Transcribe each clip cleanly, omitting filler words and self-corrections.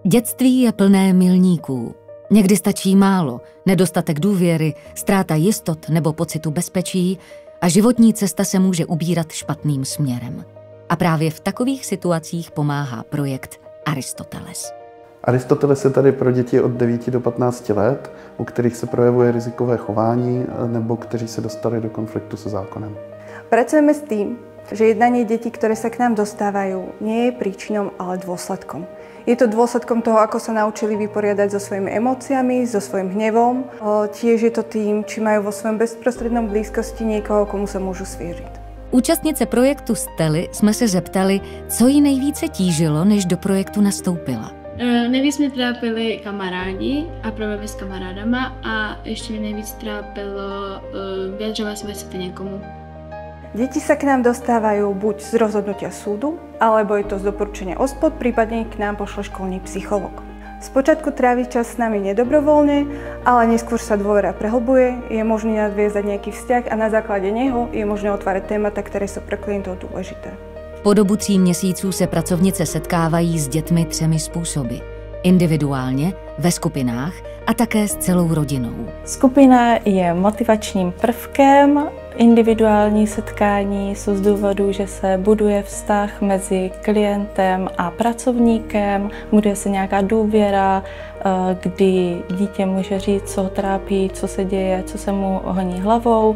Dětství je plné milníků. Někdy stačí málo, nedostatek důvěry, ztráta jistot nebo pocitu bezpečí a životní cesta se může ubírat špatným směrem. A právě v takových situacích pomáhá projekt Aristoteles. Aristoteles je tady pro děti od 9 do 15 let, u kterých se projevuje rizikové chování nebo kteří se dostali do konfliktu se zákonem. Pracujeme s tým, že jednanie detí, ktoré sa k nám dostávajú, nie je príčinou, ale dôsledkom. Je to dôsledkom toho, ako sa naučili vyporiadať so svojimi emóciami, so svojím hnevom. Tiež je to tým, či majú vo svojom bezprostrednom blízkosti niekoho, komu sa môžu svěřit. Účastnice projektu Stely jsme se zeptali, co jí nejvíce tížilo, než do projektu nastoupila. Nejvíc mě trápili kamarádi a problémy s kamarádama a ještě mě nejvíc trápilo vyjadřovat své city někomu. Deti sa k nám dostávajú buď z rozhodnutia súdu, alebo je to z doporučenia OSPOD, prípadne k nám pošle školný psycholog. Spočiatku tráví čas s nami nedobrovoľne, ale neskôr sa dôvera prehlbuje, je možné nadviezať nejaký vzťah a na základe neho je možné otvárať témata, které sú pre klientov důležité. Po dobu 3 měsíců se pracovnice setkávají s dětmi 3 způsoby. Individuálně, ve skupinách a také s celou rodinou. Skupina je motivačním prvkem. Individuální setkání jsou z důvodu, že se buduje vztah mezi klientem a pracovníkem, buduje se nějaká důvěra, kdy dítě může říct, co ho trápí, co se děje, co se mu honí hlavou.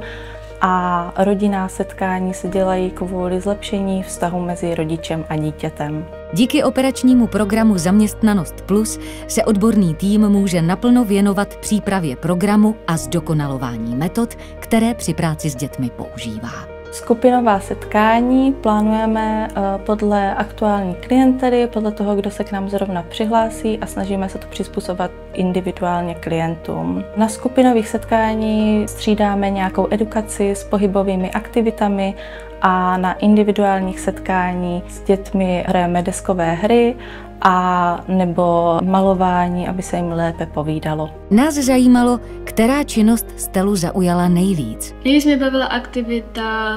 A rodinná setkání se dělají kvůli zlepšení vztahu mezi rodičem a dítětem. Díky operačnímu programu Zaměstnanost Plus se odborný tým může naplno věnovat přípravě programu a zdokonalování metod, které při práci s dětmi používá. Skupinová setkání plánujeme podle aktuální klientely, podle toho, kdo se k nám zrovna přihlásí a snažíme se to přizpůsobovat individuálně klientům. Na skupinových setkání střídáme nějakou edukaci s pohybovými aktivitami a na individuálních setkání s dětmi hrajeme deskové hry a nebo malování, aby se jim lépe povídalo. Nás zajímalo, která činnost Stelu zaujala nejvíc. Nejvíc mě bavila aktivita,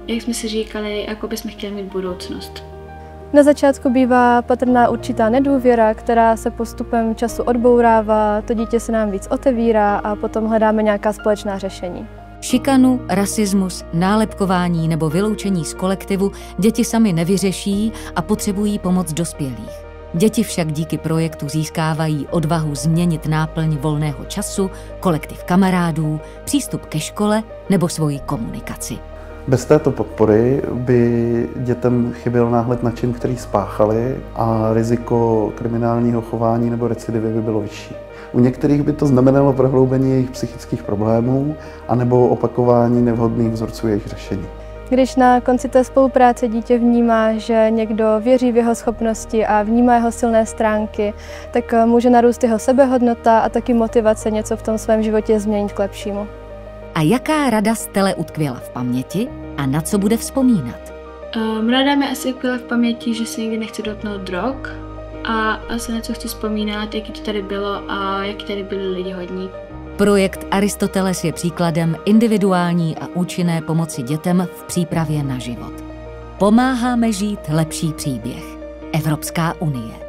jak jsme si říkali, jako bychom chtěli mít budoucnost. Na začátku bývá patrná určitá nedůvěra, která se postupem času odbourává, to dítě se nám víc otevírá a potom hledáme nějaká společná řešení. Šikanu, rasismus, nálepkování nebo vyloučení z kolektivu děti sami nevyřeší a potřebují pomoc dospělých. Děti však díky projektu získávají odvahu změnit náplň volného času, kolektiv kamarádů, přístup ke škole nebo svoji komunikaci. Bez této podpory by dětem chyběl náhled na čin, který spáchali a riziko kriminálního chování nebo recidivy by bylo vyšší. U některých by to znamenalo prohloubení jejich psychických problémů anebo opakování nevhodných vzorců jejich řešení. Když na konci té spolupráce dítě vnímá, že někdo věří v jeho schopnosti a vnímá jeho silné stránky, tak může narůst jeho sebehodnota a taky motivace něco v tom svém životě změnit k lepšímu. A jaká rada Stele utkvěla v paměti a na co bude vzpomínat? Rada mi asi utkvěla v paměti, že se nikdy nechci dotknout drog a asi na co chci vzpomínat, jaký to tady bylo a jaký tady byli lidi hodní. Projekt Aristoteles je příkladem individuální a účinné pomoci dětem v přípravě na život. Pomáháme žít lepší příběh. Evropská unie.